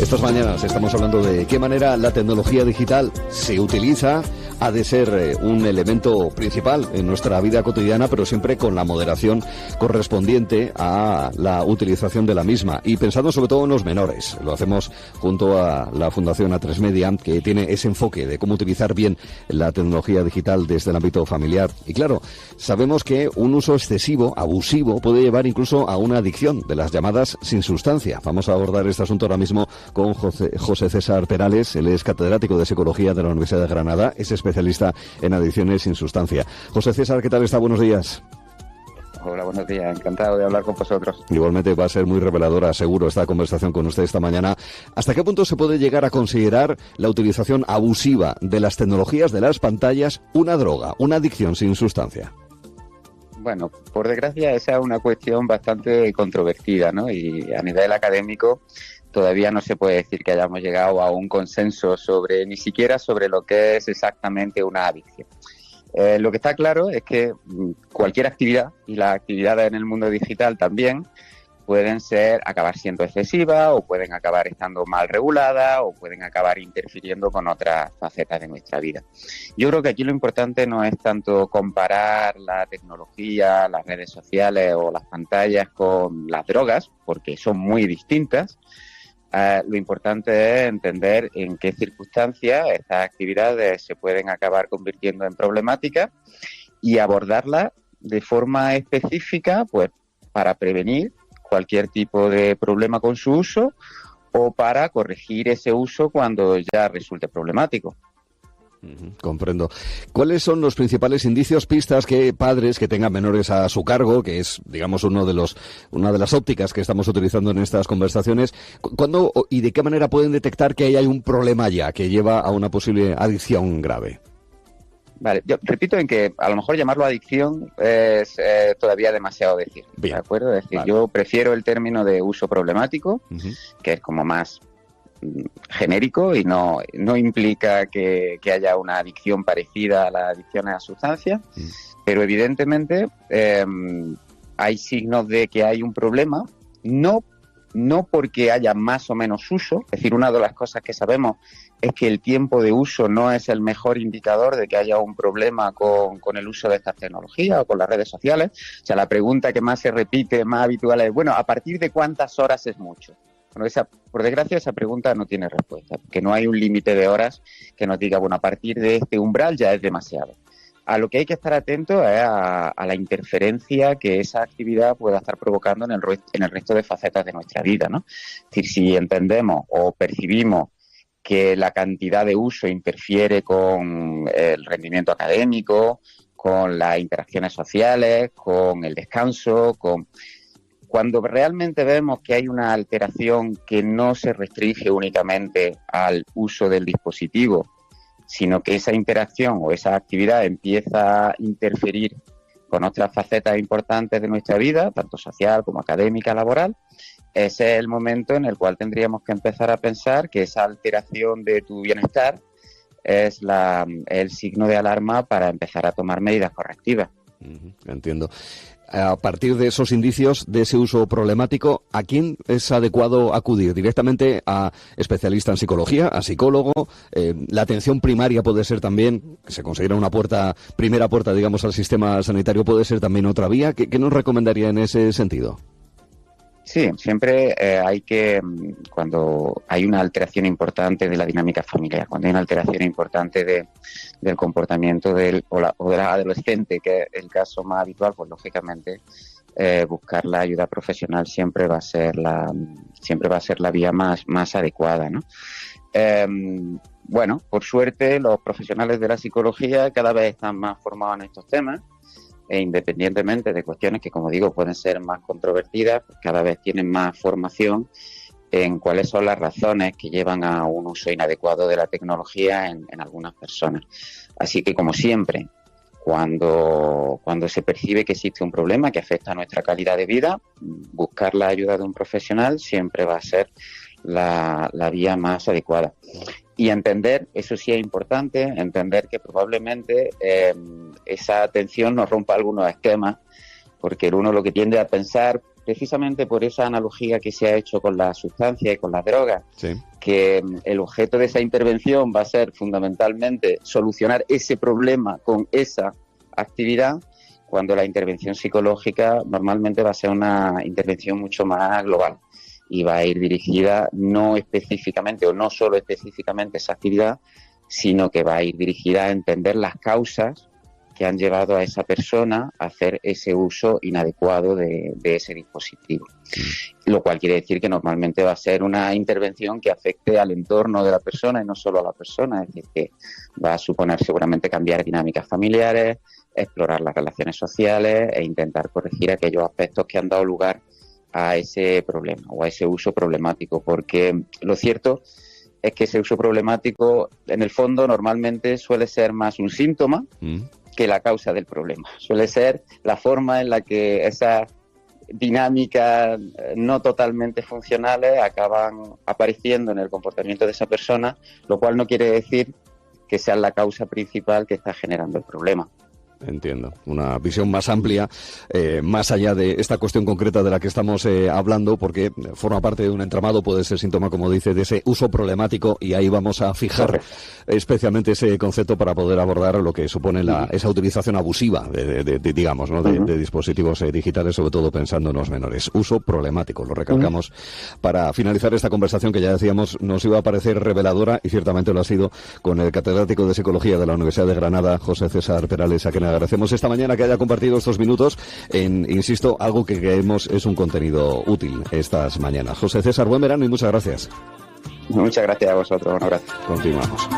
Estas mañanas estamos hablando de qué manera la tecnología digital se utiliza. Ha de ser un elemento principal en nuestra vida cotidiana, pero siempre con la moderación correspondiente a la utilización de la misma. Y pensando sobre todo en los menores. Lo hacemos junto a la Fundación A3 Media, que tiene ese enfoque de cómo utilizar bien la tecnología digital desde el ámbito familiar. Y claro, sabemos que un uso excesivo, abusivo, puede llevar incluso a una adicción de las llamadas sin sustancia. Vamos a abordar este asunto ahora mismo con José César Perales. Él es catedrático de Psicología de la Universidad de Granada. Es especialista en adicciones sin sustancia. José César, ¿qué tal está? Buenos días. Hola, buenos días. Encantado de hablar con vosotros. Igualmente va a ser muy reveladora, seguro, esta conversación con usted esta mañana. ¿Hasta qué punto se puede llegar a considerar la utilización abusiva de las tecnologías, de las pantallas, una droga, una adicción sin sustancia? Bueno, por desgracia esa es una cuestión bastante controvertida, ¿no? Y a nivel académico todavía no se puede decir que hayamos llegado a un consenso ni siquiera sobre lo que es exactamente una adicción. Lo que está claro es que cualquier actividad, y las actividades en el mundo digital también, pueden acabar siendo excesivas o pueden acabar estando mal reguladas o pueden acabar interfiriendo con otras facetas de nuestra vida. Yo creo que aquí lo importante no es tanto comparar la tecnología, las redes sociales o las pantallas con las drogas, porque son muy distintas. Lo importante es entender en qué circunstancias estas actividades se pueden acabar convirtiendo en problemáticas y abordarlas de forma específica, pues, para prevenir cualquier tipo de problema con su uso o para corregir ese uso cuando ya resulte problemático. Comprendo. ¿Cuáles son los principales indicios, pistas que padres que tengan menores a su cargo, que es, digamos, una de las ópticas que estamos utilizando en estas conversaciones, cuándo y de qué manera pueden detectar que hay un problema ya que lleva a una posible adicción grave? Vale, yo repito en que a lo mejor llamarlo adicción es todavía demasiado decir. Bien. ¿De acuerdo? Es decir, Vale. Yo prefiero el término de uso problemático, que es como más genérico y no implica que haya una adicción parecida a las adicciones a sustancias, pero evidentemente hay signos de que hay un problema, no porque haya más o menos uso. Es decir, una de las cosas que sabemos es que el tiempo de uso no es el mejor indicador de que haya un problema con el uso de estas tecnologías o con las redes sociales. O sea, la pregunta que más se repite, más habitual es, bueno, ¿a partir de cuántas horas es mucho? Bueno, por desgracia esa pregunta no tiene respuesta, porque no hay un límite de horas que nos diga, bueno, a partir de este umbral ya es demasiado. A lo que hay que estar atento es a la interferencia que esa actividad pueda estar provocando en el resto de facetas de nuestra vida, ¿no? Es decir, si entendemos o percibimos que la cantidad de uso interfiere con el rendimiento académico, con las interacciones sociales, con el descanso, Cuando realmente vemos que hay una alteración que no se restringe únicamente al uso del dispositivo, sino que esa interacción o esa actividad empieza a interferir con otras facetas importantes de nuestra vida, tanto social como académica, laboral, ese es el momento en el cual tendríamos que empezar a pensar que esa alteración de tu bienestar es el signo de alarma para empezar a tomar medidas correctivas. Entiendo. A partir de esos indicios, de ese uso problemático, ¿a quién es adecuado acudir? ¿Directamente a especialista en psicología, a psicólogo? La atención primaria puede ser también, que se considera una primera puerta, digamos, al sistema sanitario, puede ser también otra vía. ¿Qué nos recomendaría en ese sentido? Sí, siempre cuando hay una alteración importante de la dinámica familiar, cuando hay una alteración importante del comportamiento o del adolescente, que es el caso más habitual, pues lógicamente buscar la ayuda profesional siempre va a ser la vía más adecuada, ¿no? Bueno, por suerte los profesionales de la psicología cada vez están más formados en estos temas. E independientemente de cuestiones que, como digo, pueden ser más controvertidas, pues cada vez tienen más formación en cuáles son las razones que llevan a un uso inadecuado de la tecnología en algunas personas. Así que, como siempre, cuando se percibe que existe un problema que afecta a nuestra calidad de vida, buscar la ayuda de un profesional siempre va a ser la vía más adecuada. Y entender, eso sí es importante, entender que probablemente esa atención nos rompa algunos esquemas, porque uno lo que tiende a pensar precisamente por esa analogía que se ha hecho con la sustancia y con las drogas, sí, que el objeto de esa intervención va a ser fundamentalmente solucionar ese problema con esa actividad, cuando la intervención psicológica normalmente va a ser una intervención mucho más global y va a ir dirigida no específicamente o no solo específicamente a esa actividad, sino que va a ir dirigida a entender las causas que han llevado a esa persona a hacer ese uso inadecuado de ese dispositivo. Lo cual quiere decir que normalmente va a ser una intervención que afecte al entorno de la persona y no solo a la persona, es decir, que va a suponer seguramente cambiar dinámicas familiares, explorar las relaciones sociales e intentar corregir aquellos aspectos que han dado lugar a ese problema o a ese uso problemático, porque lo cierto es que ese uso problemático en el fondo normalmente suele ser más un síntoma que la causa del problema. Suele ser la forma en la que esas dinámicas no totalmente funcionales acaban apareciendo en el comportamiento de esa persona, lo cual no quiere decir que sea la causa principal que está generando el problema. Entiendo. Una visión más amplia, más allá de esta cuestión concreta de la que estamos hablando, porque forma parte de un entramado, puede ser síntoma, como dice, de ese uso problemático, y ahí vamos a fijar especialmente ese concepto para poder abordar lo que supone esa utilización abusiva digamos, ¿no? de dispositivos digitales, sobre todo pensando en los menores. Uso problemático, lo recalcamos para finalizar esta conversación que ya decíamos nos iba a parecer reveladora, y ciertamente lo ha sido, con el catedrático de Psicología de la Universidad de Granada, José César Perales, a quien agradecemos esta mañana que haya compartido estos minutos en, insisto, algo que creemos es un contenido útil estas mañanas. José César, buen verano y muchas gracias. Muchas gracias a vosotros, un abrazo. Continuamos.